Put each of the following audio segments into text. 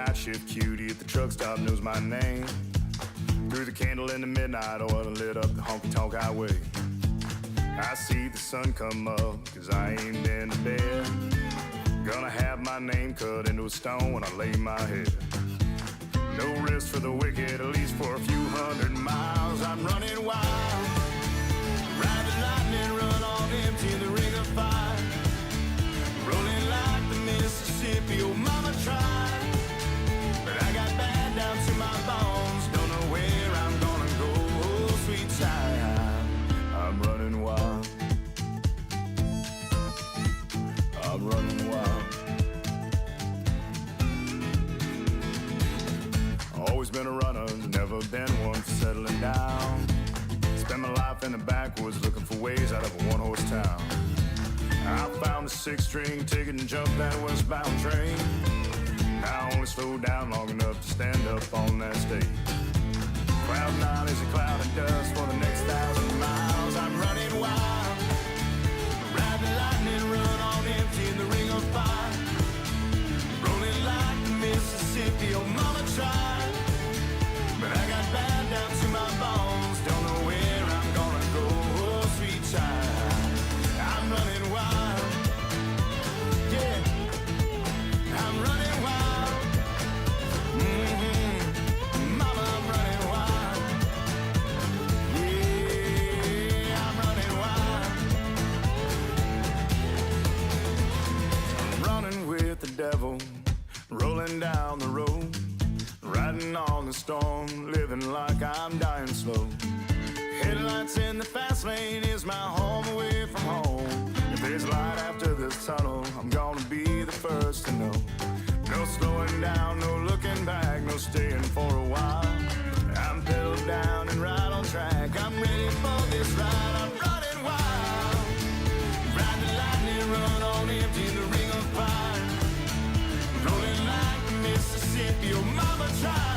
night shift cutie at the truck stop knows my name. Threw the candle in the midnight oil and lit up the honky-tonk highway. I see the sun come up, cause I ain't been to bed. Gonna have my name cut into a stone when I lay my head. No rest for the wicked, at least for a few 100 miles. I'm running wild, ride the lightning, run on empty in the ring of fire. Rolling like the Mississippi, oh mama tried. But I got bad down to my bones, don't know where I'm gonna go, oh sweet child. I'm running wild, I'm running wild. Always been a runner, never been one for settling down. Spent my life in the backwoods looking for ways out of a one-horse town. I found a six-string ticket and jumped that westbound train. I only slowed down long enough to stand up on that stage. Cloud nine is a cloud of dust for the next 1,000 miles. I'm running wild, ride the lightning, run on empty in the ring of fire. Rolling like the Mississippi, oh mama tried. But I got bad down to my bones, don't know where I'm gonna go, oh sweet child. I'm running wild, yeah, I'm running wild. Mama, I'm running wild, yeah, I'm running wild. I'm running with the devil, rolling down the road. Riding on the storm, living like I'm dying slow. Headlights in the fast lane is my home away from home. If there's light after this tunnel, I'm gonna be the first to know. No slowing down, no looking back, no staying for a while. I'm pedal down and right on track, I'm ready for this ride. I'm running wild, ride the lightning, run on empty in the ring of fire. Rolling like the Mississippi, oh mama tried.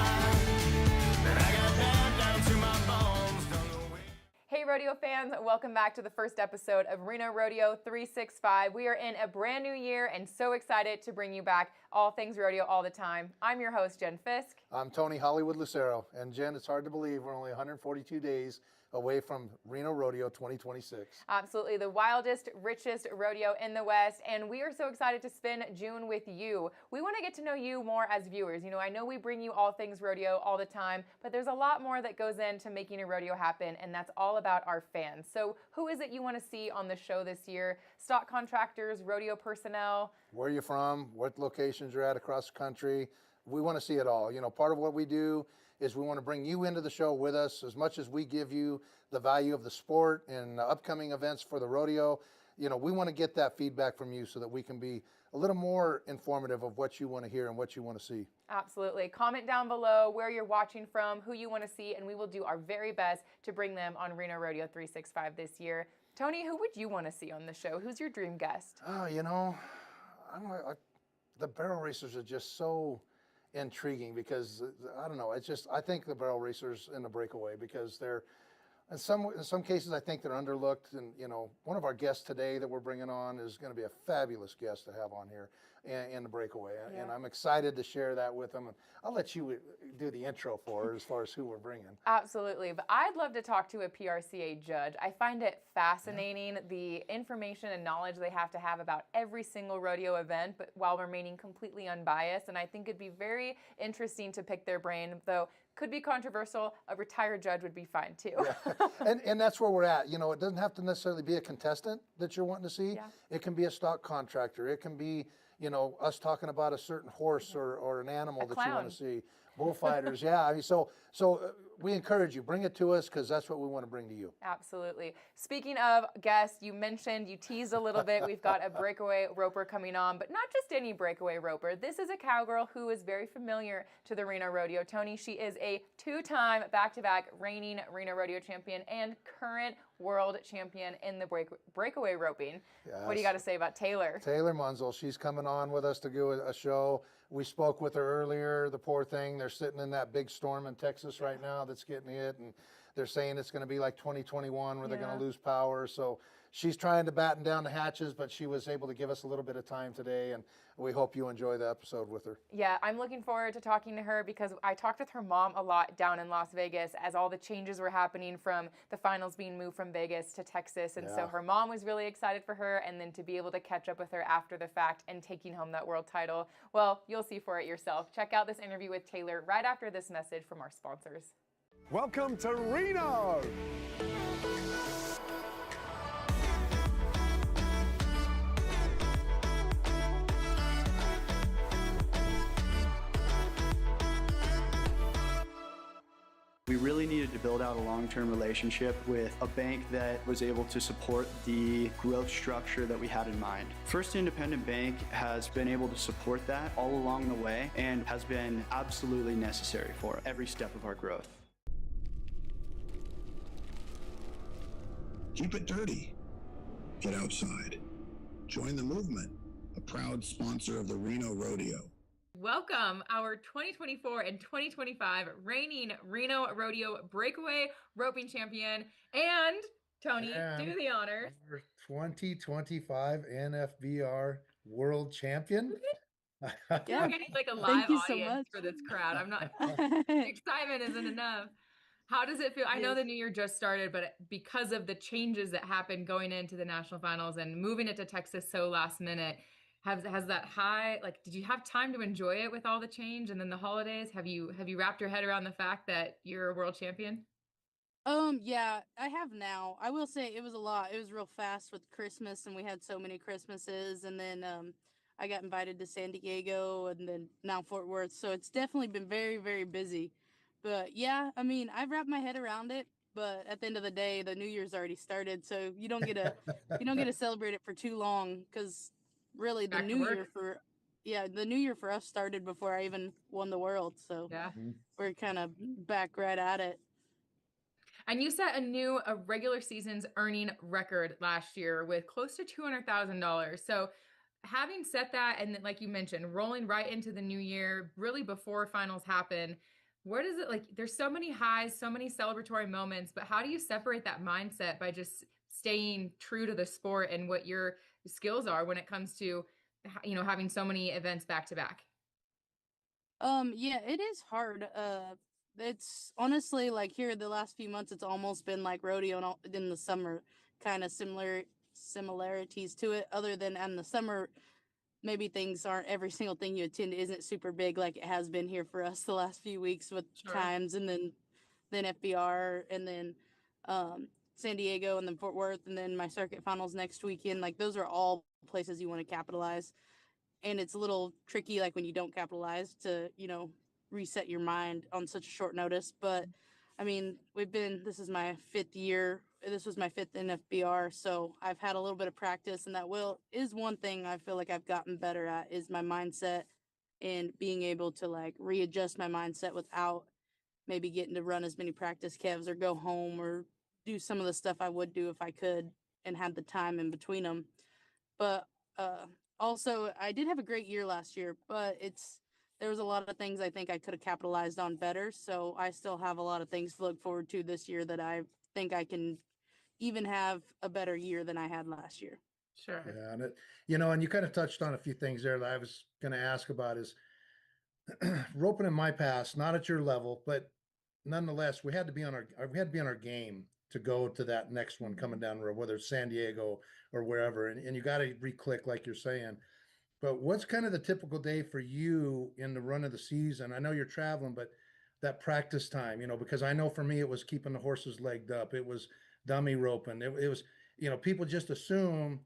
And I got bad down to my bones, don't know where. Hey rodeo fans, welcome back to the first episode of Reno Rodeo 365. We are in a brand new year and so excited to bring you back all things rodeo all the time. I'm your host, Jen Fisk. I'm Tony Hollywood Lucero, and Jen, it's hard to believe we're only 142 days away from Reno Rodeo 2026. Absolutely, the wildest, richest rodeo in the West, and we are so excited to spend June with you. We want to get to know you more as viewers. You know, I know we bring you all things rodeo all the time, but there's a lot more that goes into making a rodeo happen, and that's all about our fans. So who is it you want to see on the show this year? Stock contractors, rodeo personnel? Where are you from? What locations you're at across the country? We want to see it all. You know, part of what we do is we want to bring you into the show with us as much as we give you the value of the sport and upcoming events for the rodeo. You know, we want to get that feedback from you so that we can be a little more informative of what you want to hear and what you want to see. Absolutely. Comment down below where you're watching from, who you want to see, and we will do our very best to bring them on Reno Rodeo 365 this year. Tony, who would you want to see on the show? Who's your dream guest? You know, the barrel racers are just so intriguing because I don't know. It's just I think the barrel racers in the breakaway because they're in some cases I think they're underlooked. And you know, one of our guests today that we're bringing on is going to be a fabulous guest to have on here in the breakaway, Yeah. and I'm excited to share that with them. And I'll let you do the intro for her as far as who we're bringing. Absolutely, but I'd love to talk to a PRCA judge. I find it fascinating, the information and knowledge they have to have about every single rodeo event, but while remaining completely unbiased, and I think it'd be very interesting to pick their brain, though could be controversial. A retired judge would be fine too. Yeah. And that's where we're at. You know, it doesn't have to necessarily be a contestant that you're wanting to see. Yeah. It can be a stock contractor. It can be, you know, us talking about a certain horse or an animal that you want to see. Bullfighters, yeah. I mean, so we encourage you, bring it to us because that's what we want to bring to you. Absolutely. Speaking of guests, you teased a little bit, we've got a breakaway roper coming on, but not just any breakaway roper. This is a cowgirl who is very familiar to the Reno Rodeo. Tony, she is a two-time back-to-back reigning Reno Rodeo champion and current world champion in the breakaway roping. Yes. What do you got to say about Taylor? Taylor Munzel, she's coming on with us to do a show. We spoke with her earlier, the poor thing. They're sitting in that big storm in Texas right now that's getting hit, and they're saying it's going to be like 2021 where they're going to lose power. So she's trying to batten down the hatches, but she was able to give us a little bit of time today, and we hope you enjoy the episode with her. Yeah, I'm looking forward to talking to her because I talked with her mom a lot down in Las Vegas as all the changes were happening from the finals being moved from Vegas to Texas. And so her mom was really excited for her, and then to be able to catch up with her after the fact and taking home that world title, well, you'll see for it yourself. Check out this interview with Taylor right after this message from our sponsors. Welcome to Reno. We really needed to build out a long-term relationship with a bank that was able to support the growth structure that we had in mind. First Independent Bank has been able to support that all along the way and has been absolutely necessary for every step of our growth. Keep it dirty. Get outside. Join the movement, a proud sponsor of the Reno Rodeo. Welcome our 2024 and 2025 reigning Reno Rodeo Breakaway Roping Champion and Tony, do the honors. 2025 NFBR World Champion. Yeah, we're getting like a live audience for this crowd. I'm not, excitement isn't enough. How does it feel? I know the new year just started, but because of the changes that happened going into the national finals and moving it to Texas so last minute, has that high, like, did you have time to enjoy it with all the change and then the holidays? Have you wrapped your head around the fact that you're a world champion? Yeah, I have now. I will say it was a lot. It was real fast with Christmas, and we had so many Christmases, and then I got invited to San Diego and then now Fort Worth. So it's definitely been very, very busy. But yeah, I mean, I've wrapped my head around it, but at the end of the day, the New Year's already started, so you don't get to celebrate it for too long, because really the New Year for us started before I even won the world. So Yeah. we're kind of back right at it. And you set a regular season's earning record last year with close to $200,000. So having set that, and then, like you mentioned, rolling right into the new year, really before finals happen, where does it, like, there's so many highs, so many celebratory moments, but how do you separate that mindset by just staying true to the sport and what your skills are when it comes to, having so many events back to back? Yeah, it is hard. It's honestly like here the last few months, it's almost been like rodeo and in the summer, kind of similarities to it. Other than in the summer, maybe things aren't, every single thing you attend isn't super big like it has been here for us the last few weeks with times, and then FBR, and then San Diego, and then Fort Worth, and then my circuit finals next weekend. Like, those are all places you want to capitalize. And it's a little tricky, like when you don't capitalize, to, reset your mind on such a short notice. But I mean, this is my fifth year. This was my fifth NFBR. So I've had a little bit of practice, and that is one thing I feel like I've gotten better at, is my mindset and being able to like readjust my mindset without maybe getting to run as many practice kevs or go home or do some of the stuff I would do if I could and had the time in between them. But also, I did have a great year last year, but there was a lot of things I think I could have capitalized on better. So I still have a lot of things to look forward to this year that I think I can even have a better year than I had last year. Sure. Yeah, and you kind of touched on a few things there that I was going to ask about. Is roping in my past, not at your level, but nonetheless, we had to be on our game to go to that next one coming down the road, whether it's San Diego or wherever. And you got to re-click, like you're saying. But what's kind of the typical day for you in the run of the season? I know you're traveling, but that practice time, because I know for me, it was keeping the horses legged up. It was dummy roping. It was, people just assume,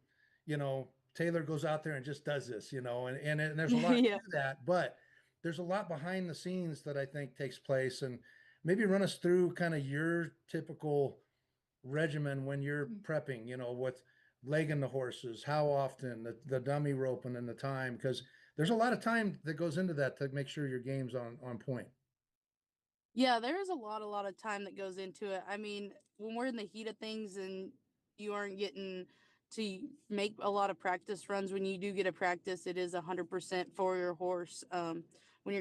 Taylor goes out there and just does this, and there's a lot to that, but there's a lot behind the scenes that I think takes place. And maybe run us through kind of your typical regimen when you're prepping, with legging the horses, how often, the dummy roping, and the time, because there's a lot of time that goes into that to make sure your game's on point. Yeah, there is a lot of time that goes into it. I mean, when we're in the heat of things and you aren't getting to make a lot of practice runs, when you do get a practice, it is 100% for your horse. When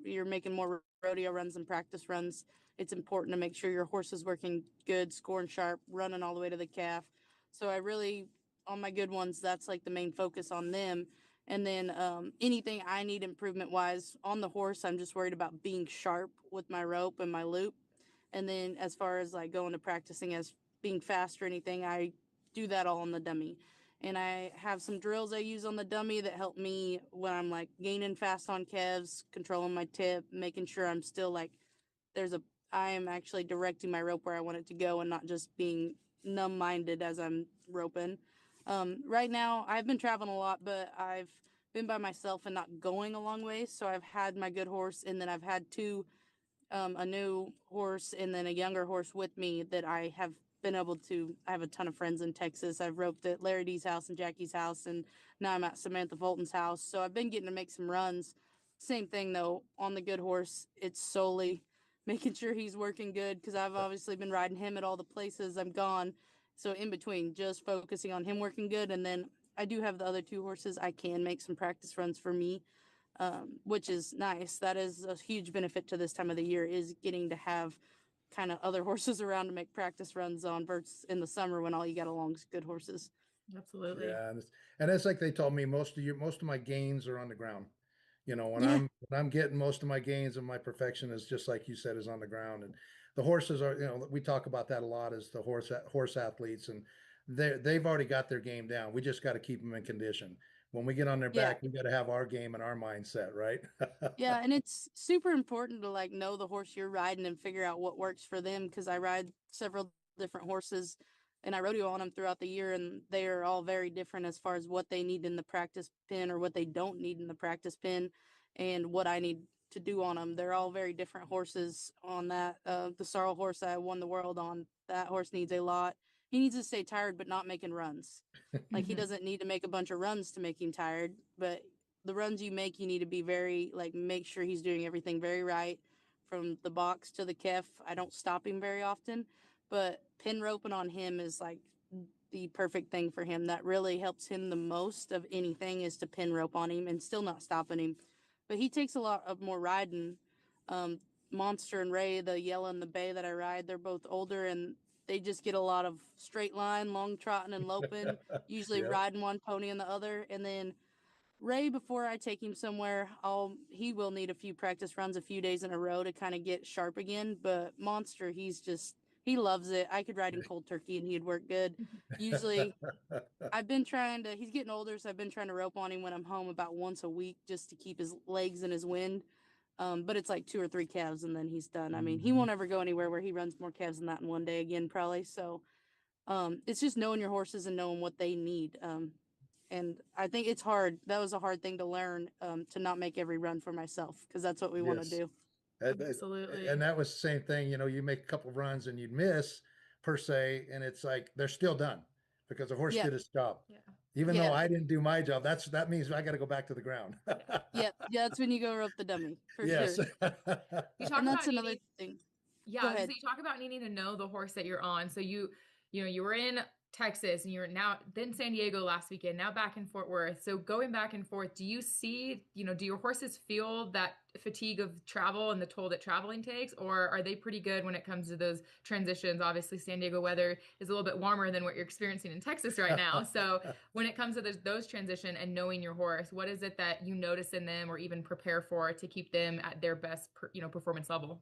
you're making more rodeo runs and practice runs, it's important to make sure your horse is working good, scoring sharp, running all the way to the calf. So I really, on my good ones, that's like the main focus on them. And then anything I need improvement wise on the horse, I'm just worried about being sharp with my rope and my loop. And then as far as like going to practicing as being fast or anything, I do that all on the dummy. And I have some drills I use on the dummy that help me when I'm like gaining fast on calves, controlling my tip, making sure I'm still like there's a I am actually directing my rope where I want it to go and not just being numb minded as I'm roping. Right now, I've been traveling a lot, but I've been by myself and not going a long way. So I've had my good horse, and then I've had two a new horse and then a younger horse with me that I have been able to. I have a ton of friends in Texas. I've roped at Larry D's house and Jackie's house, and now I'm at Samantha Fulton's house. So I've been getting to make some runs. Same thing though, on the good horse, it's solely making sure he's working good because I've obviously been riding him at all the places I'm gone. So in between, just focusing on him working good. And then I do have the other two horses. I can make some practice runs for me, which is nice. That is a huge benefit to this time of the year is getting to have kind of other horses around to make practice runs on versus in the summer when all you got along is good horses. Absolutely. Yeah, and it's like they told me most of my gains are on the ground. You know, Yeah. when I'm getting most of my gains and my perfection is just like you said is on the ground. And the horses are, we talk about that a lot as the horse athletes, and they've already got their game down. We just got to keep them in condition. When we get on their Yeah. back, we got to have our game and our mindset, right? Yeah, and it's super important to like know the horse you're riding and figure out what works for them because I ride several different horses and I rodeo on them throughout the year and they are all very different as far as what they need in the practice pen or what they don't need in the practice pen and what I need to do on them. They're all very different horses on that. The sorrel horse I won the world on, that horse needs a lot. He needs to stay tired but not making runs. Like he Mhm. doesn't need to make a bunch of runs to make him tired, but the runs you make, you need to be very like make sure he's doing everything very right from the box to the kef. I don't stop him very often, but pin roping on him is like the perfect thing for him. That really helps him the most of anything is to pin rope on him and still not stopping him. But he takes a lot of more riding. Um, Monster and Ray, the yellow and the bay that I ride, they're both older and they just get a lot of straight line, long trotting and loping, usually Yep. riding one pony and the other. And then Ray, before I take him somewhere, he will need a few practice runs a few days in a row to kind of get sharp again. But Monster, he loves it. I could ride in cold turkey and he'd work good. Usually he's getting older, so I've been trying to rope on him when I'm home about once a week just to keep his legs in his wind. But it's like 2 or 3 calves and then he's done. I mean, he Mhm. won't ever go anywhere where he runs more calves than that in one day again, probably. So, it's just knowing your horses and knowing what they need. And I think it's hard. That was a hard thing to learn, to not make every run for myself because that's what we want to Yes. do. Absolutely. And that was the same thing, you make a couple of runs and you'd miss per se, and it's like they're still done because the horse Yeah, did his job. Yeah. Even though yeah, I didn't do my job, that means I got to go back to the ground. yeah, yeah. That's when you go rope the dummy for Yes. sure. You talk And that's about another needing thing. Yeah, Go I was gonna ahead. say you talk about needing to know the horse that you're on. So you were in Texas and you're now then San Diego last weekend, now back in Fort Worth. So going back and forth, do you see, do your horses feel that fatigue of travel and the toll that traveling takes, or are they pretty good when it comes to those transitions? Obviously, San Diego weather is a little bit warmer than what you're experiencing in Texas right now. So when it comes to those transition and knowing your horse, what is it that you notice in them or even prepare for to keep them at their best, performance level?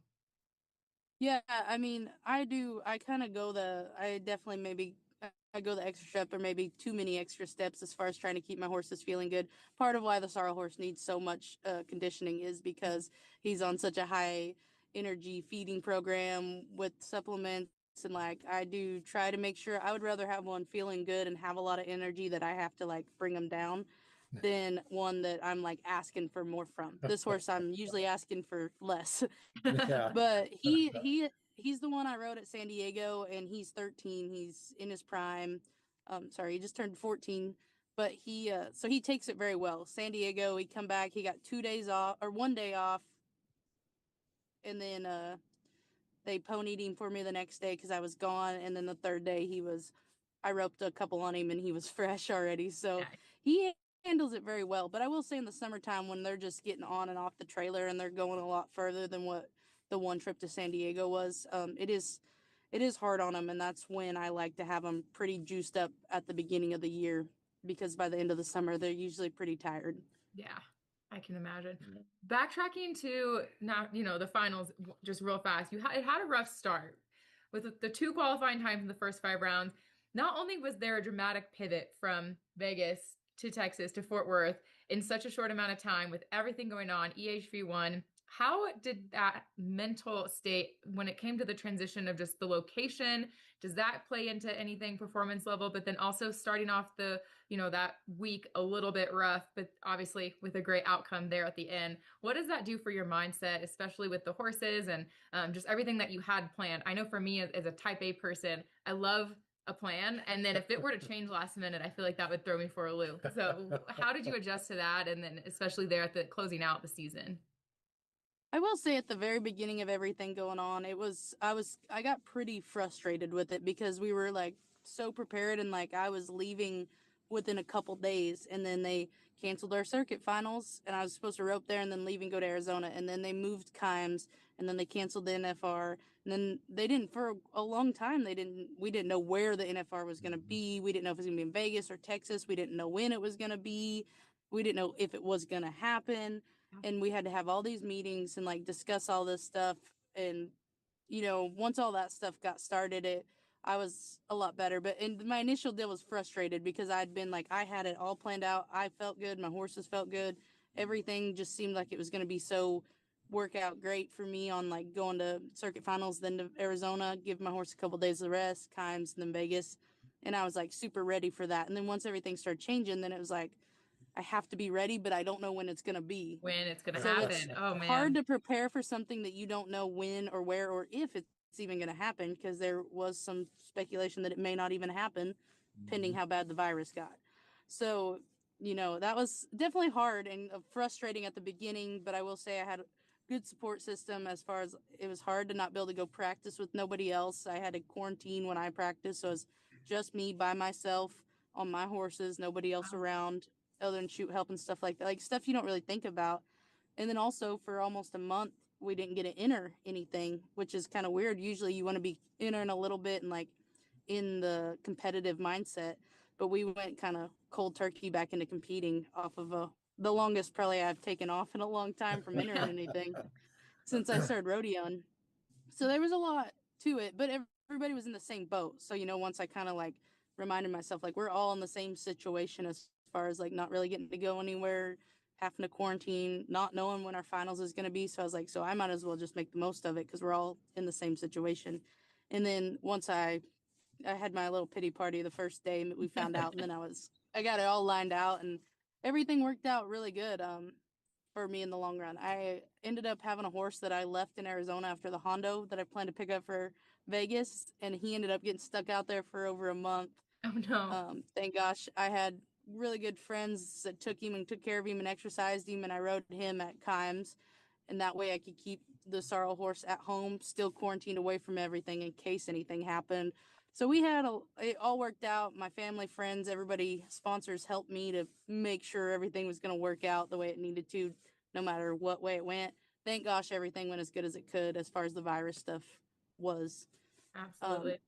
Yeah, I mean, I do. I kind of go I definitely maybe I go the extra step or maybe too many extra steps as far as trying to keep my horses feeling good. Part of why the sorrel horse needs so much conditioning is because he's on such a high energy feeding program with supplements. And like, I do try to make sure I would rather have one feeling good and have a lot of energy that I have to like bring them down than one that I'm like asking for more from. This horse, I'm usually asking for less. Yeah. But he's the one I rode at San Diego, and he's 13. He's in his prime. Sorry, he just turned 14. But so he takes it very well. San Diego, he come back. He got 2 days off or one day off, and then they ponied him for me the next day because I was gone. And then the third day, I roped a couple on him, and he was fresh already. So Nice. he handles it very well. But I will say in the summertime when they're just getting on and off the trailer and they're going a lot further than what the one trip to San Diego was, it is hard on them, and that's when I like to have them pretty juiced up at the beginning of the year, because by the end of the summer they're usually pretty tired. Yeah, I can imagine. Backtracking to now, the finals, just real fast. It had a rough start with the two qualifying times in the first 5 rounds. Not only was there a dramatic pivot from Vegas to Texas to Fort Worth in such a short amount of time with everything going on, EHV won. How did that mental state when it came to the transition of just the location? Does that play into anything performance level? But then also starting off that week a little bit rough, but obviously with a great outcome there at the end. What does that do for your mindset, especially with the horses and just everything that you had planned? I know for me as a type A person, I love a plan. And then if it were to change last minute, I feel like that would throw me for a loop. So how did you adjust to that? And then especially there at the closing out the season? I will say at the very beginning of everything going on, I got pretty frustrated with it because we were like so prepared, and like I was leaving within a couple days, and then they canceled our circuit finals, and I was supposed to rope there and then leave and go to Arizona, and then they moved Kimes, and then they canceled the NFR, and then they didn't for a long time. We didn't know where the NFR was going to be. We didn't know if it was going to be in Vegas or Texas. We didn't know when it was going to be. We didn't know if it was going to happen, and we had to have all these meetings and like discuss all this stuff. And once all that stuff got started, I was a lot better. But and my initial deal was frustrated because I'd been like, I had it all planned out. I felt good, my horses felt good, everything just seemed like it was going to be so work out great for me on like going to circuit finals, then to Arizona, give my horse a couple days of rest, Kimes, and then Vegas. And I was like super ready for that. And then once everything started changing, then it was like, I have to be ready, but I don't know when it's going to be. When it's going to So it's happen. Oh, man. hard to prepare for something that you don't know when or where or if it's even going to happen, because there was some speculation that it may not even happen, pending how bad the virus got. So, that was definitely hard and frustrating at the beginning, but I will say I had a good support system. As far as it was hard to not be able to go practice with nobody else. I had to quarantine when I practiced, so it was just me by myself on my horses, nobody else around other than shoot help and stuff like that, like stuff you don't really think about. And then also for almost a month, we didn't get to enter anything, which is kind of weird. Usually you want to be entering a little bit and like in the competitive mindset, but we went kind of cold turkey back into competing off of the longest probably I've taken off in a long time from entering anything since I started rodeoing. So there was a lot to it, but everybody was in the same boat. So, once I kind of like reminded myself, like, we're all in the same situation as far as like not really getting to go anywhere, having to quarantine, not knowing when our finals is going to be. So I was like, so I might as well just make the most of it because we're all in the same situation. And then once I had my little pity party the first day that we found out, and then I got it all lined out, and everything worked out really good. For me in the long run. I ended up having a horse that I left in Arizona after the Hondo that I planned to pick up for Vegas, and he ended up getting stuck out there for over a month. Oh, no. Thank gosh, I had really good friends that took him and took care of him and exercised him, and I rode him at Kimes, and that way I could keep the sorrel horse at home, still quarantined away from everything in case anything happened. So it all worked out. My family, friends, everybody, sponsors helped me to make sure everything was going to work out the way it needed to, no matter what way it went. Thank gosh, everything went as good as it could as far as the virus stuff was. Absolutely.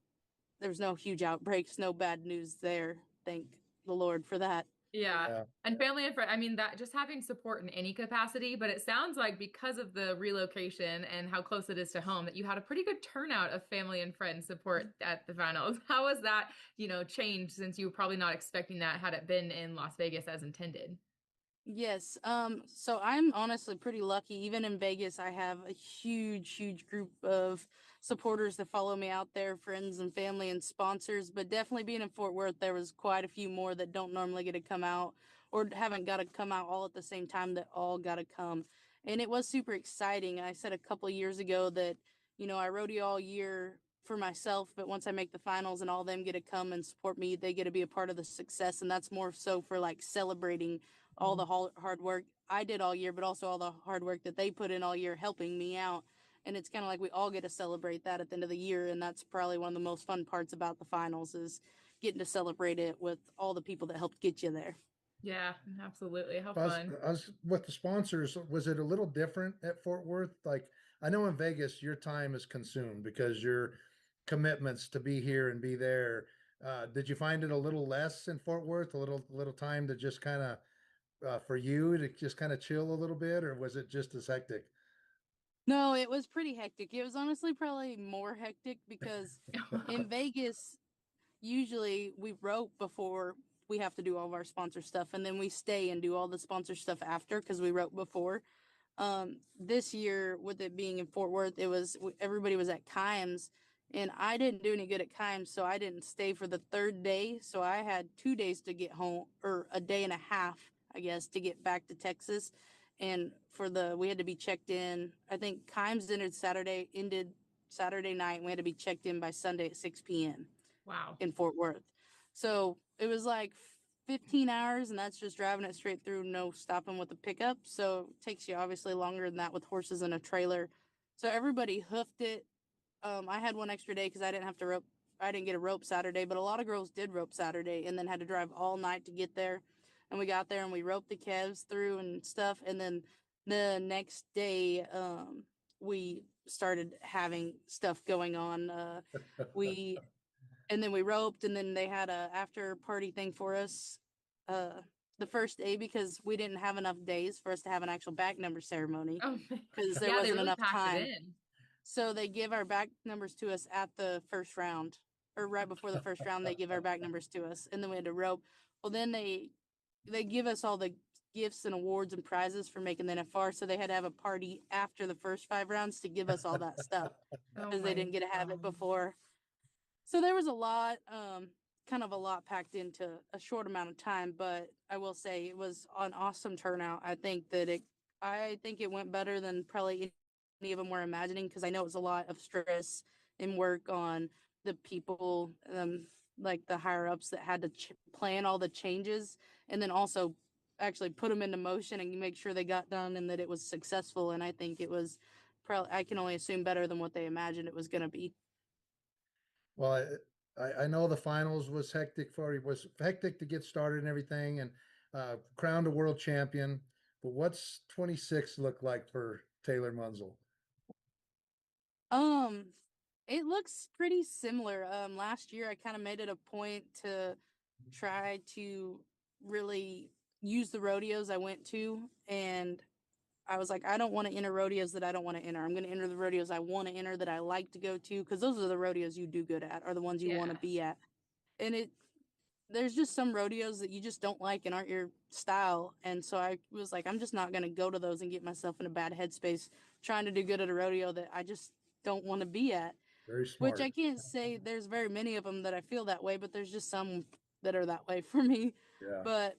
There was no huge outbreaks, no bad news there. Thank the Lord for that. Yeah. And family and friends, I mean, that just having support in any capacity, but it sounds like because of the relocation and how close it is to home, that you had a pretty good turnout of family and friends support at the finals. How has that, changed since you were probably not expecting that had it been in Las Vegas as intended? Yes. So I'm honestly pretty lucky. Even in Vegas, I have a huge group of supporters that follow me out there, friends and family and sponsors. But definitely being in Fort Worth, there was quite a few more that don't normally get to come out or haven't got to come out all at the same time that all got to come. And it was super exciting. I said a couple of years ago that, I rodeo all year for myself, but once I make the finals and all them get to come and support me, they get to be a part of the success. And that's more so for like celebrating all the hard work I did all year, but also all the hard work that they put in all year helping me out. And it's kind of like we all get to celebrate that at the end of the year. And that's probably one of the most fun parts about the finals is getting to celebrate it with all the people that helped get you there. Yeah, absolutely. How I was, fun. I was with the sponsors. Was it a little different at Fort Worth? Like I know in Vegas, your time is consumed because you're commitments to be here and be there. Did you find it a little less in Fort Worth, a little time to just kind of for you to just kind of chill a little bit, or was it just as hectic? No, it was pretty hectic. It was honestly probably more hectic because in Vegas, usually we rope before we have to do all of our sponsor stuff, and then we stay and do all the sponsor stuff after because we rope before. This year, with it being in Fort Worth, everybody was at Kimes, and I didn't do any good at Kimes, so I didn't stay for the third day. So I had 2 days to get home, or a day and a half, I guess, to get back to Texas. And we had to be checked in. I think Kimes ended Saturday night, and we had to be checked in by Sunday at 6 p.m. Wow. in Fort Worth. So it was like 15 hours, and that's just driving it straight through, no stopping with the pickup. So it takes you obviously longer than that with horses and a trailer. So everybody hoofed it. I had one extra day because I didn't have to rope. I didn't get a rope Saturday, but a lot of girls did rope Saturday and then had to drive all night to get there. And we got there and we roped the calves through and stuff. And then the next day, we started having stuff going on. We and then we roped, and then they had a after party thing for us the first day because we didn't have enough days for us to have an actual back number ceremony Oh, because there yeah, they wasn't really enough packed time. it in. So they give our back numbers to us at the first round, or right before the first round. They give our back numbers to us, and then we had to rope. Well, then they give us all the gifts and awards and prizes for making the NFR. So they had to have a party after the first 5 rounds to give us all that stuff Oh because they my didn't get to have it God. before. So there was a lot, kind of a lot packed into a short amount of time, but I will say it was an awesome turnout. I think it went better than probably any of them were imagining because I know it was a lot of stress and work on the people, like the higher ups that had to plan all the changes and then also actually put them into motion and make sure they got done and that it was successful. And I think it was probably, I can only assume better than what they imagined it was going to be. Well, I know the finals was hectic for you, was hectic to get started and everything, and crowned a world champion. But what's 26 look like for Taylor Munzel? Um, it looks pretty similar. Last year I kind of made it a point to try to really use the rodeos I went to, and I was like, I don't want to enter rodeos that I don't want to enter. I'm going to enter the rodeos I want to enter that I like to go to because those are the rodeos you do good at, are the ones you want to Yeah. be at. And there's just some rodeos that you just don't like and aren't your style. And so I was like, I'm just not going to go to those and get myself in a bad headspace trying to do good at a rodeo that I just don't want to be at. Very Which smart. I can't say there's very many of them that I feel that way, but there's just some that are that way for me. Yeah. But,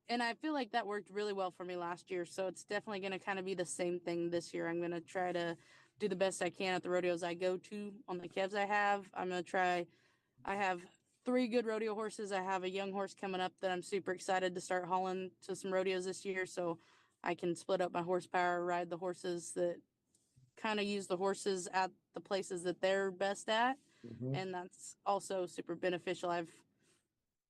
and I feel like that worked really well for me last year. So it's definitely going to kind of be the same thing this year. I'm going to try to do the best I can at the rodeos I go to on the calves I have. I have 3 good rodeo horses. I have a young horse coming up that I'm super excited to start hauling to some rodeos this year. So I can split up my horsepower, ride the horses that kind of use the horses at the places that they're best at. Mhm. And that's also super beneficial.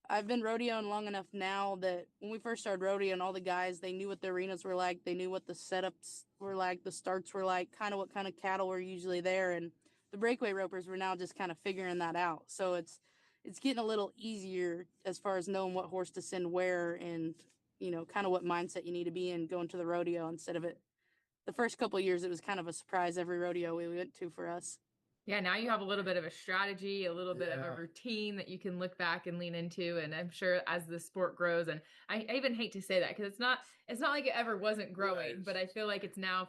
I've been rodeoing long enough now that when we first started rodeoing, all the guys, they knew what the arenas were like. They knew what the setups were like, the starts were like, kind of what kind of cattle were usually there. And the breakaway ropers were now just kind of figuring that out. So it's getting a little easier as far as knowing what horse to send where and, kind of what mindset you need to be in going to the rodeo instead of it. The first couple of years, it was kind of a surprise every rodeo we went to for us. Yeah, now you have a little bit of a strategy, a little bit of a Yeah. routine that you can look back and lean into. And I'm sure as the sport grows, and I even hate to say that because it's not like it ever wasn't growing, Right. but I feel like it's now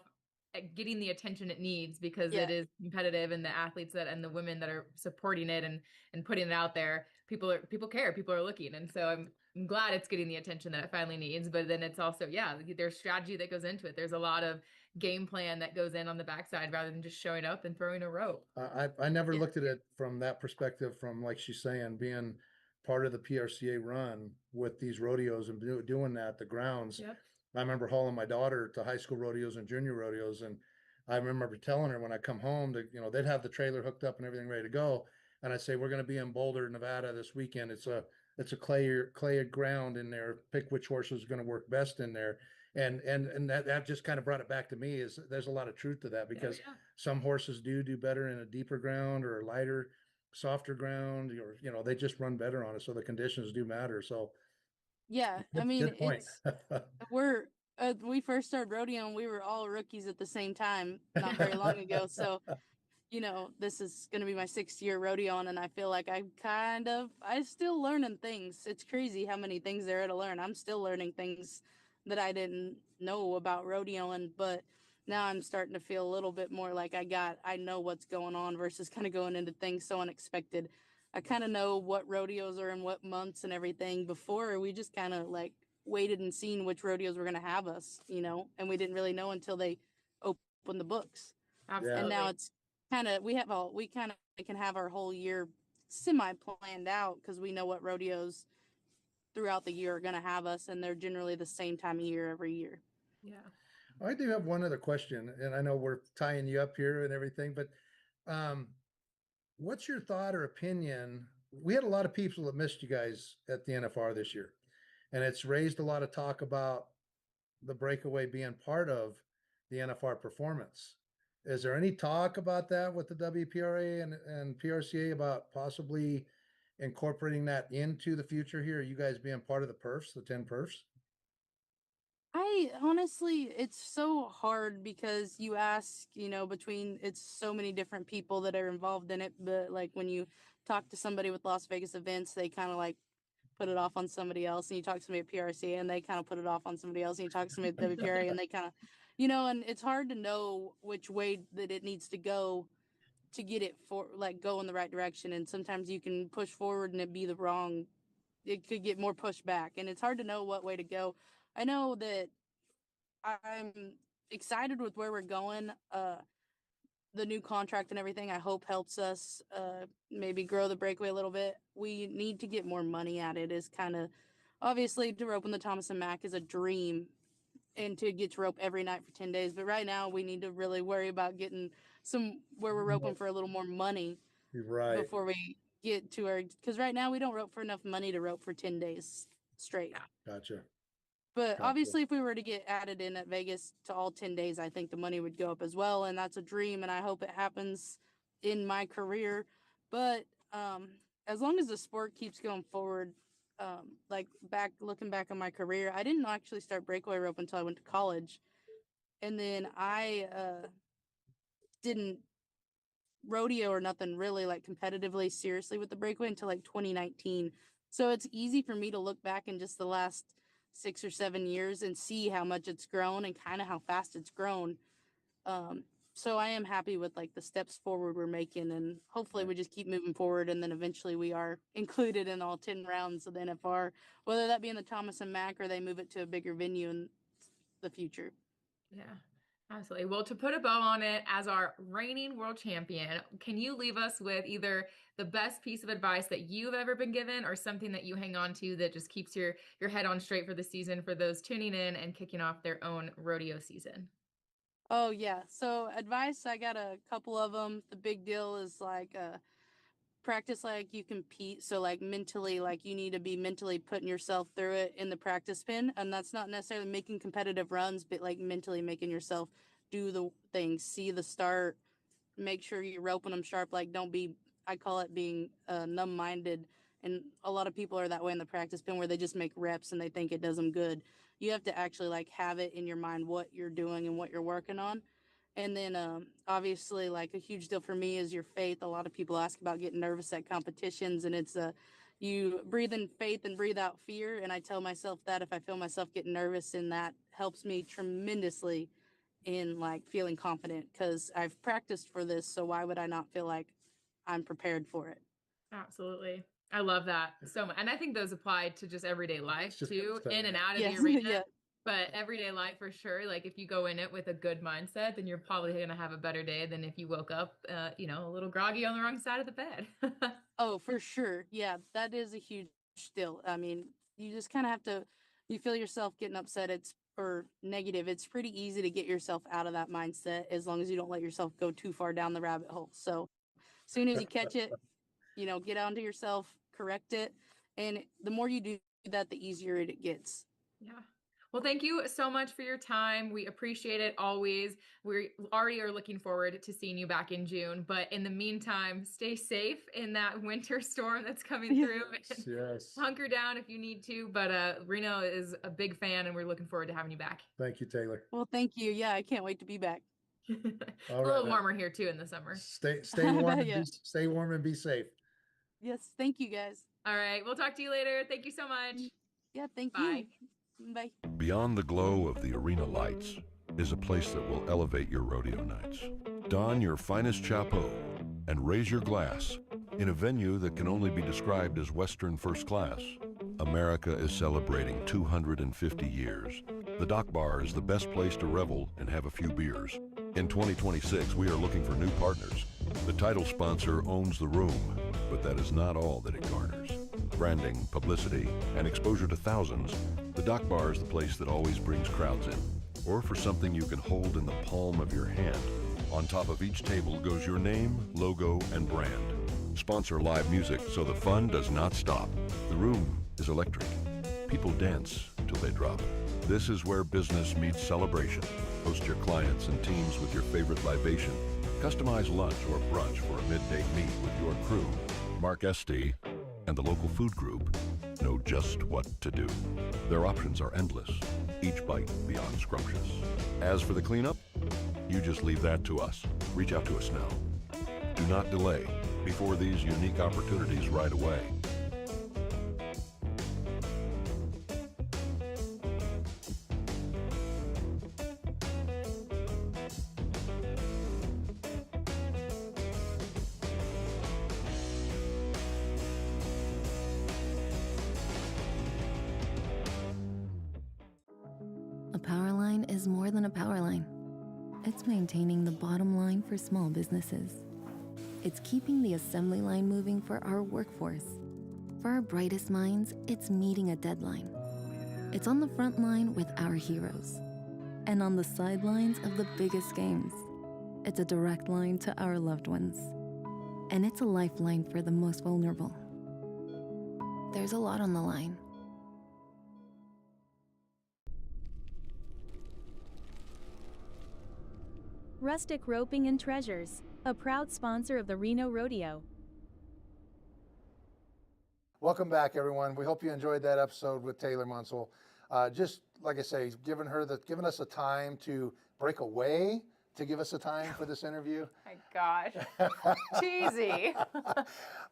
getting the attention it needs because Yeah. it is competitive, and the athletes that and the women that are supporting it and putting it out there, people care, people are looking, and so I'm glad it's getting the attention that it finally needs. But then it's also, yeah, there's strategy that goes into it. There's a lot of game plan that goes in on the backside rather than just showing up and throwing a rope. I never Yeah. looked at it from that perspective, from like she's saying, being part of the PRCA run with these rodeos and doing that, the grounds. Yep. I remember hauling my daughter to high school rodeos and junior rodeos, and I remember telling her when I come home that they'd have the trailer hooked up and everything ready to go, and I'd say we're going to be in Boulder, Nevada this weekend. It's a clay ground in there. Pick which horse is going to work best in there, and that just kind of brought it back to me. Is there's a lot of truth to that because yeah. some horses do better in a deeper ground or lighter. softer ground, or they just run better on it. So the conditions do matter. So Yeah, I mean, good point. we're we first started rodeo and we were all rookies at the same time not very long ago. So, this is going to be my 6th year rodeoing, and I feel like I'm still learning things. It's crazy how many things there are to learn. I'm still learning things that I didn't know about rodeoing, but now I'm starting to feel a little bit more like I know what's going on versus kind of going into things so unexpected. I kind of know what rodeos are in what months and everything. Before, we just kind of like waited and seen which rodeos were going to have us, and we didn't really know until they opened the books. Absolutely. And now it's we kind of can have our whole year semi planned out because we know what rodeos throughout the year are going to have us, and they're generally the same time of year every year. Yeah. I do have one other question, and I know we're tying you up here and everything, but um, what's your thought or opinion? We had a lot of people that missed you guys at the NFR this year, and it's raised a lot of talk about the breakaway being part of the NFR performance. Is there any talk about that with the WPRA and PRCA about possibly incorporating that into the future here? You guys being part of the perfs, the 10 perfs? I honestly, it's so hard because you ask, between it's so many different people that are involved in it. But like when you talk to somebody with Las Vegas events, they kind of like put it off on somebody else. And you talk to somebody at PRCA and they kind of put it off on somebody else. And you talk to somebody at WPRA and they kind of, and it's hard to know which way that it needs to go to get it go in the right direction. And sometimes you can push forward and it could get more pushed back. And it's hard to know what way to go. I know that I'm excited with where we're going. The new contract and everything, I hope helps us maybe grow the breakaway a little bit. We need to get more money at it. Is kind of obviously to rope in the Thomas and Mack is a dream, and to get to rope every night for 10 days. But right now we need to really worry about getting where we're roping for a little more money Right. before we get to because right now we don't rope for enough money to rope for 10 days straight. Gotcha. But Gotcha. obviously, if we were to get added in at Vegas to all 10 days, I think the money would go up as well. And that's a dream. And I hope it happens in my career. But as long as the sport keeps going forward, looking back on my career, I didn't actually start breakaway rope until I went to college. And then I didn't rodeo or nothing really like competitively seriously with the breakaway until like 2019. So it's easy for me to look back in just the last 6 or 7 years and see how much it's grown and kind of how fast it's grown. So I am happy with like the steps forward we're making, and hopefully we just keep moving forward, and then eventually we are included in all 10 rounds of the NFR, whether that be in the Thomas and Mack or they move it to a bigger venue in the future. Yeah, absolutely. Well, to put a bow on it, as our reigning world champion, can you leave us with either the best piece of advice that you've ever been given or something that you hang on to that just keeps your head on straight for the season for those tuning in and kicking off their own rodeo season? Oh, yeah. So advice, I got a couple of them. The big deal is like practice like you compete. So like mentally, like you need to be mentally putting yourself through it in the practice pin. And that's not necessarily making competitive runs, but like mentally making yourself do the things, see the start, make sure you're roping them sharp. Like don't be, I call it being numb-minded. And a lot of people are that way in the practice pin where they just make reps and they think it does them good. You have to actually like have it in your mind what you're doing and what you're working on. And then obviously like a huge deal for me is your faith. A lot of people ask about getting nervous at competitions, and it's you breathe in faith and breathe out fear. And I tell myself that if I feel myself getting nervous, and that helps me tremendously in like feeling confident because I've practiced for this. So why would I not feel like I'm prepared for it? Absolutely. I love that so much. And I think those apply to just everyday life too, in and out of Yes, the arena. yeah. But everyday life for sure. Like if you go in it with a good mindset, then you're probably going to have a better day than if you woke up, a little groggy on the wrong side of the bed. Oh, for sure. Yeah, that is a huge deal. I mean, you just kind of have to, you feel yourself getting upset, or negative. It's pretty easy to get yourself out of that mindset as long as you don't let yourself go too far down the rabbit hole. So as soon as you catch it, get onto yourself, correct it. And the more you do that, the easier it gets. Yeah. Well, thank you so much for your time. We appreciate it always. We already are looking forward to seeing you back in June. But in the meantime, stay safe in that winter storm that's coming through. And Yes. hunker down if you need to. But Reno is a big fan, and we're looking forward to having you back. Thank you, Taylor. Well, thank you. Yeah, I can't wait to be back. It's All a little right. warmer here too in the summer. Stay warm and Yeah. stay warm and be safe. Yes, thank you guys. All right, we'll talk to you later. Thank you so much. Yeah, thank Bye. you. Bye. Beyond the glow of the arena lights is a place that will elevate your rodeo nights. Don your finest chapeau and raise your glass in a venue that can only be described as Western first class. America is celebrating 250 years. The Dock Bar is the best place to revel and have a few beers. In 2026, we are looking for new partners. The title sponsor owns the room, but that is not all that it garners. Branding, publicity, and exposure to thousands, the Dock Bar is the place that always brings crowds in. Or for something you can hold in the palm of your hand. On top of each table goes your name, logo, and brand. Sponsor live music so the fun does not stop. The room is electric. People dance till they drop. This is where business meets celebration. Host your clients and teams with your favorite libation. Customize lunch or brunch for a midday meet with your crew. Mark Estee and the local food group know just what to do. Their options are endless, each bite beyond scrumptious. As for the cleanup, you just leave that to us. Reach out to us now. Do not delay before these unique opportunities right away. A power line is more than a power line. It's maintaining the bottom line for small businesses. It's keeping the assembly line moving for our workforce. For our brightest minds, it's meeting a deadline. It's on the front line with our heroes. And on the sidelines of the biggest games. It's a direct line to our loved ones. And it's a lifeline for the most vulnerable. There's a lot on the line. Rustic Roping and Treasures, a proud sponsor of the Reno Rodeo. Welcome back, everyone. We hope you enjoyed that episode with Taylor Munsell. Just like I say, giving us a time to break away to give us a time for this interview. My gosh, cheesy.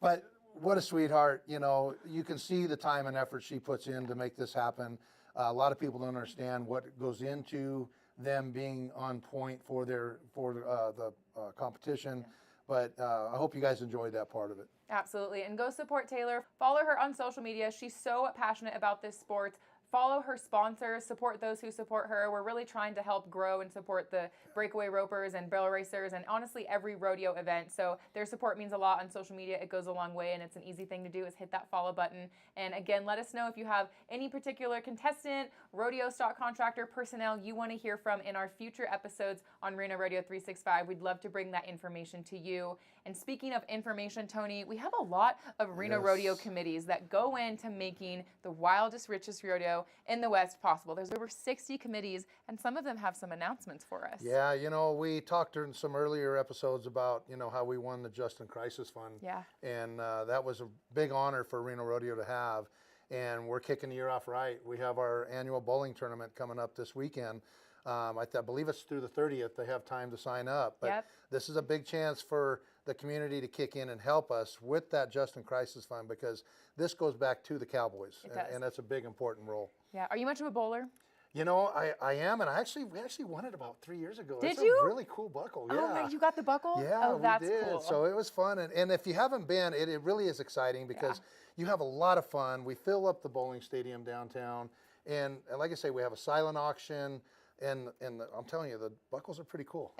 But what a sweetheart. You know, you can see the time and effort she puts in to make this happen. A lot of people don't understand what goes into them being on point for the competition. But I hope you guys enjoyed that part of it. Absolutely. And go support Taylor. Follow her on social media. She's so passionate about this sport. Follow her sponsors, support those who support her. We're really trying to help grow and support the breakaway ropers and barrel racers and honestly every rodeo event. So their support means a lot on social media. It goes a long way, and it's an easy thing to do is hit that follow button. And again, let us know if you have any particular contestant, rodeo stock contractor, personnel you want to hear from in our future episodes on Reno Rodeo 365. We'd love to bring that information to you. And speaking of information, Tony, we have a lot of Reno Rodeo committees that go into making the wildest, richest rodeo in the West possible. There's over 60 committees, and some of them have some announcements for us. Yeah, you know, we talked in some earlier episodes about, you know, how we won the Justin Crisis Fund. Yeah. And that was a big honor for Reno Rodeo to have. And we're kicking the year off right. We have our annual bowling tournament coming up this weekend. I believe it's through the 30th. They have time to sign up. But this is a big chance for the community to kick in and help us with that Justin Crisis Fund, because this goes back to the Cowboys. And that's a big, important role. Yeah. Are you much of a bowler? You know, I am, and we actually won it about 3 years ago. Did it's you? A really cool buckle. Oh, Yeah. you got the buckle? Yeah, oh, that's we did. Cool. So it was fun, and if you haven't been, it really is exciting because you have a lot of fun. We fill up the bowling stadium downtown, and like I say, we have a silent auction. And I'm telling you, the buckles are pretty cool.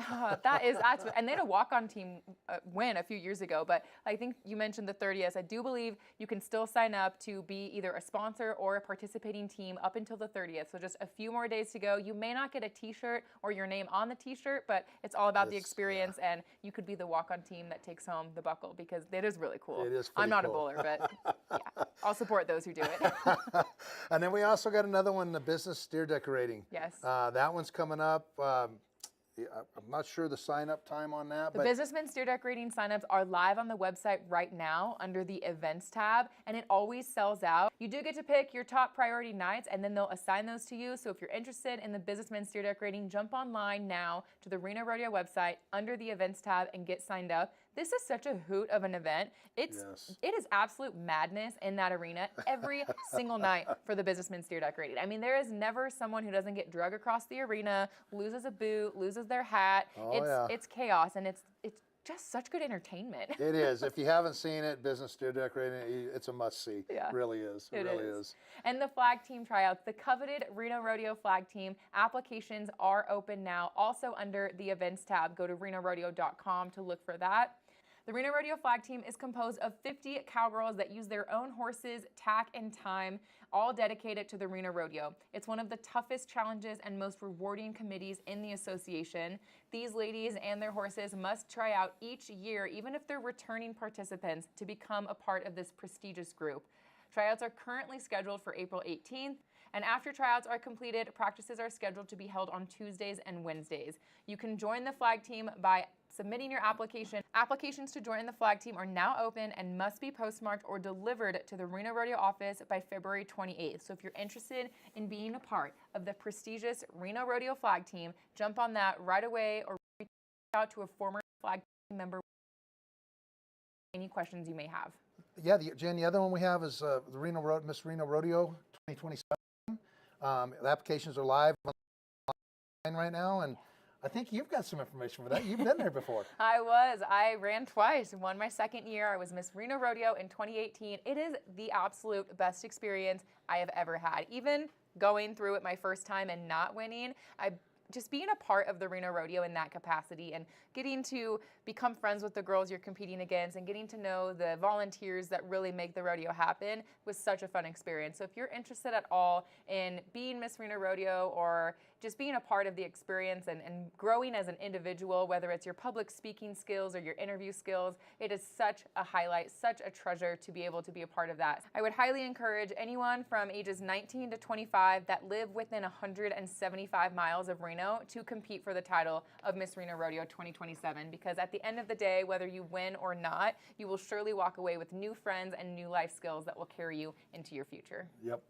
That's and they had a walk-on team win a few years ago, but I think you mentioned the 30th. I do believe you can still sign up to be either a sponsor or a participating team up until the 30th. So just a few more days to go. You may not get a t-shirt or your name on the t-shirt, but it's all about the experience, and you could be the walk-on team that takes home the buckle because it is really cool. It is I'm not cool. a bowler, but yeah. I'll support those who do it. And then we also got another one, the business steer decorating. Yes. That one's coming up. Yeah, I'm not sure the sign-up time on that. The Businessman Steer Decorating signups are live on the website right now under the Events tab, and it always sells out. You do get to pick your top priority nights, and then they'll assign those to you. So if you're interested in the Businessman Steer Decorating, jump online now to the Reno Rodeo website under the Events tab and get signed up. This is such a hoot of an event. It is absolute madness in that arena every single night for the Businessman Steer Decorating. I mean, there is never someone who doesn't get drug across the arena, loses a boot, loses their hat. It's chaos, and it's just such good entertainment. It is. If you haven't seen it, Business Steer Decorating, it's a must-see. Yeah. It really is. It really is. And the flag team tryouts, the coveted Reno Rodeo flag team, applications are open now, also under the Events tab. Go to renorodeo.com to look for that. The Reno Rodeo flag team is composed of 50 cowgirls that use their own horses, tack, and time, all dedicated to the Reno Rodeo. It's one of the toughest challenges and most rewarding committees in the association. These ladies and their horses must try out each year, even if they're returning participants, to become a part of this prestigious group. Tryouts are currently scheduled for April 18th. And after tryouts are completed, practices are scheduled to be held on Tuesdays and Wednesdays. You can join the flag team by submitting your application. Applications to join the flag team are now open and must be postmarked or delivered to the Reno Rodeo office by February 28th. So if you're interested in being a part of the prestigious Reno Rodeo flag team, jump on that right away or reach out to a former flag team member. Any questions you may have. Yeah, Jen, the other one we have is the Miss Reno Rodeo 2027. The applications are live online right now, and I think you've got some information for that. You've been there before. I ran twice. Won my second year. I was Miss Reno Rodeo in 2018. It is the absolute best experience I have ever had. Even going through it my first time and not winning, just being a part of the Reno Rodeo in that capacity and getting to become friends with the girls you're competing against and getting to know the volunteers that really make the rodeo happen was such a fun experience. So if you're interested at all in being Miss Reno Rodeo or just being a part of the experience and growing as an individual, whether it's your public speaking skills or your interview skills, it is such a highlight, such a treasure to be able to be a part of that. I would highly encourage anyone from ages 19 to 25 that live within 175 miles of Reno to compete for the title of Miss Reno Rodeo 2027, because at the end of the day, whether you win or not, you will surely walk away with new friends and new life skills that will carry you into your future. Yep.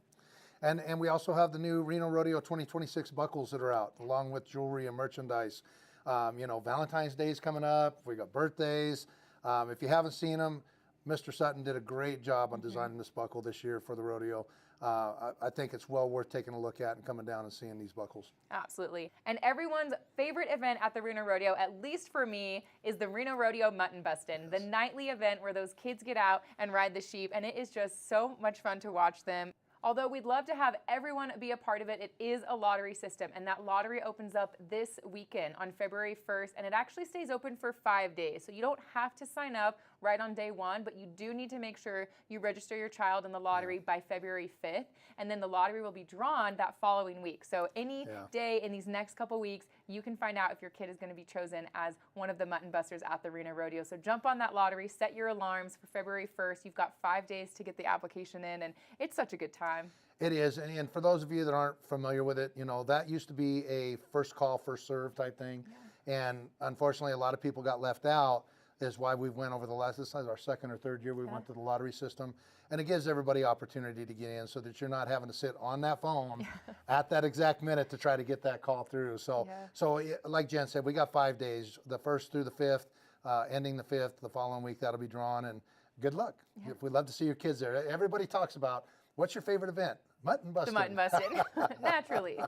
And we also have the new Reno Rodeo 2026 buckles that are out, along with jewelry and merchandise. You know, Valentine's Day is coming up. We got birthdays. If you haven't seen them, Mr. Sutton did a great job on designing this buckle this year for the rodeo. I think it's well worth taking a look at and coming down and seeing these buckles. Absolutely. And everyone's favorite event at the Reno Rodeo, at least for me, is the Reno Rodeo Mutton Bustin', the nightly event where those kids get out and ride the sheep, and it is just so much fun to watch them. Although we'd love to have everyone be a part of it, it is a lottery system, and that lottery opens up this weekend on February 1st, and it actually stays open for 5 days. So you don't have to sign up right on day one, but you do need to make sure you register your child in the lottery by February 5th, and then the lottery will be drawn that following week. So any day in these next couple weeks, you can find out if your kid is going to be chosen as one of the mutton busters at the Reno Rodeo. So jump on that lottery, set your alarms for February 1st. You've got 5 days to get the application in, and it's such a good time. It is, and for those of you that aren't familiar with it, you know, that used to be a first call, first serve type thing. And unfortunately, a lot of people got left out. Is why we went over this is our second or third year we went to the lottery system. And it gives everybody opportunity to get in so that you're not having to sit on that phone at that exact minute to try to get that call through. So, like Jen said, we got 5 days, the 1st through the 5th, ending the 5th, the following week that'll be drawn, and good luck. We'd love to see your kids there. Everybody talks about, what's your favorite event? Mutton busting. The mutton busting, naturally.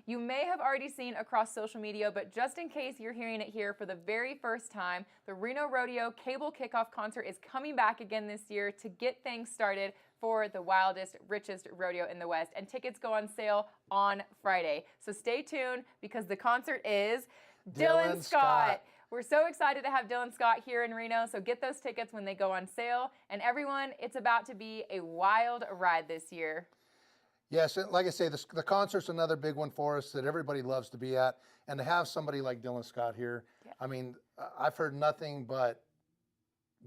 You may have already seen across social media, but just in case you're hearing it here for the very first time, the Reno Rodeo Cable Kickoff Concert is coming back again this year to get things started for the wildest, richest rodeo in the West. And tickets go on sale on Friday. So stay tuned because the concert is Dylan Scott. We're so excited to have Dylan Scott here in Reno, so get those tickets when they go on sale. And everyone, it's about to be a wild ride this year. Yes, and like I say, the concert's another big one for us that everybody loves to be at. And to have somebody like Dylan Scott here, I mean, I've heard nothing but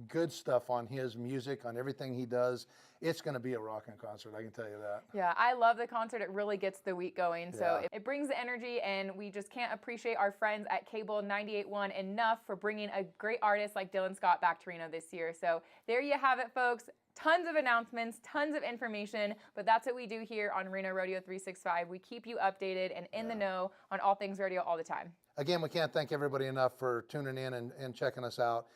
good stuff on his music, on everything he does. It's going to be a rocking concert, I can tell you that. Yeah, I love the concert. It really gets the week going. So Yeah. it brings the energy, and we just can't appreciate our friends at Cable 98.1 enough for bringing a great artist like Dylan Scott back to Reno this year. So there you have it, folks. Tons of announcements, tons of information, but that's what we do here on Reno Rodeo 365. We keep you updated and in the know on all things rodeo all the time. Again, we can't thank everybody enough for tuning in and checking us out.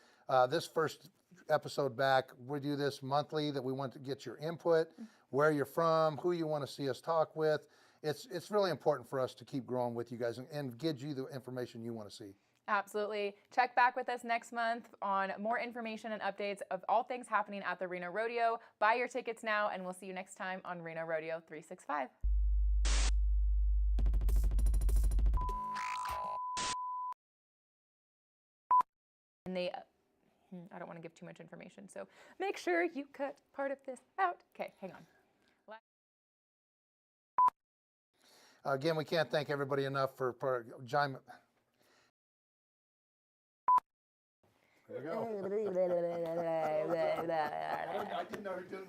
This first episode back, we do this monthly, that we want to get your input, where you're from, who you want to see us talk with. It's really important for us to keep growing with you guys and give you the information you want to see. Absolutely. Check back with us next month on more information and updates of all things happening at the Reno Rodeo. Buy your tickets now, and we'll see you next time on Reno Rodeo 365. And I don't want to give too much information, so make sure you cut part of this out. Okay, hang on. Again, we can't thank everybody enough for John. There you go. I didn't know you didn't.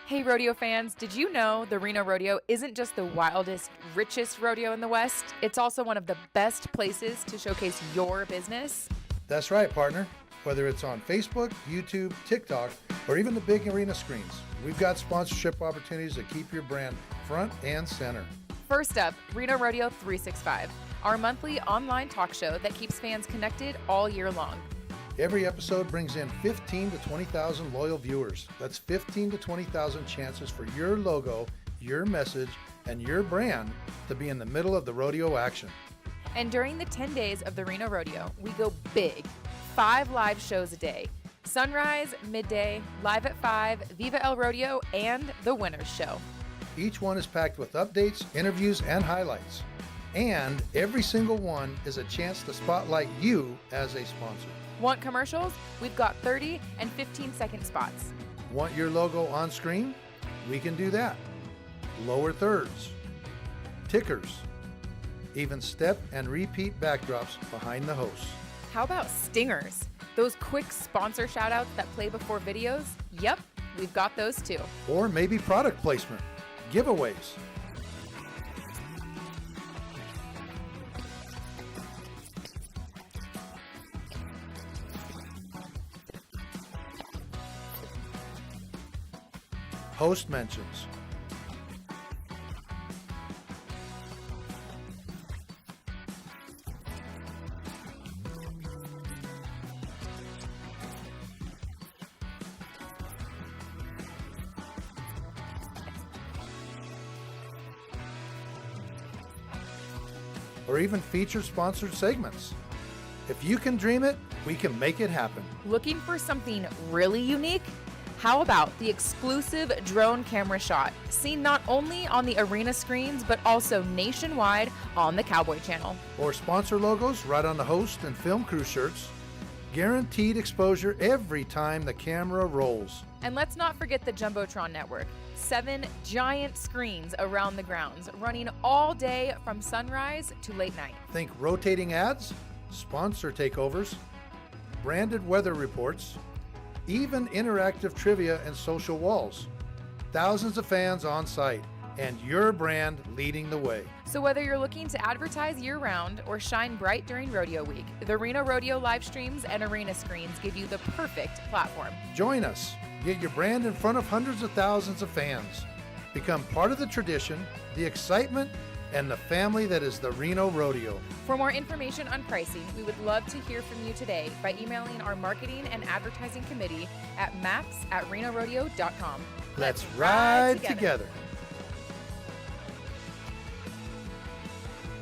Hey rodeo fans, did you know the Reno Rodeo isn't just the wildest, richest rodeo in the West? It's also one of the best places to showcase your business. That's right, partner. Whether it's on Facebook, YouTube, TikTok, or even the big arena screens, we've got sponsorship opportunities that keep your brand front and center. First up, Reno Rodeo 365, our monthly online talk show that keeps fans connected all year long. Every episode brings in 15 to 20,000 loyal viewers. That's 15 to 20,000 chances for your logo, your message, and your brand to be in the middle of the rodeo action. And during the 10 days of the Reno Rodeo, we go big. 5 live shows a day. Sunrise, midday, Live at 5, Viva El Rodeo, and the Winners Show. Each one is packed with updates, interviews, and highlights. And every single one is a chance to spotlight you as a sponsor. Want commercials? We've got 30 and 15-second spots. Want your logo on screen? We can do that. Lower thirds, tickers, even step and repeat backdrops behind the host. How about stingers? Those quick sponsor shout-outs that play before videos? Yep, we've got those too. Or maybe product placement, giveaways. Host mentions. Or even feature sponsored segments. If you can dream it, we can make it happen. Looking for something really unique? How about the exclusive drone camera shot, seen not only on the arena screens, but also nationwide on the Cowboy Channel? Or sponsor logos right on the host and film crew shirts. Guaranteed exposure every time the camera rolls. And let's not forget the Jumbotron network. 7 giant screens around the grounds, running all day from sunrise to late night. Think rotating ads, sponsor takeovers, branded weather reports, even interactive trivia and social walls. Thousands of fans on site, and your brand leading the way. So whether you're looking to advertise year-round or shine bright during Rodeo Week, the Reno Rodeo live streams and arena screens give you the perfect platform. Join us. Get your brand in front of hundreds of thousands of fans. Become part of the tradition, the excitement, and the family that is the Reno Rodeo. For more information on pricing, we would love to hear from you today by emailing our marketing and advertising committee at maps@renorodeo.com. Let's ride together.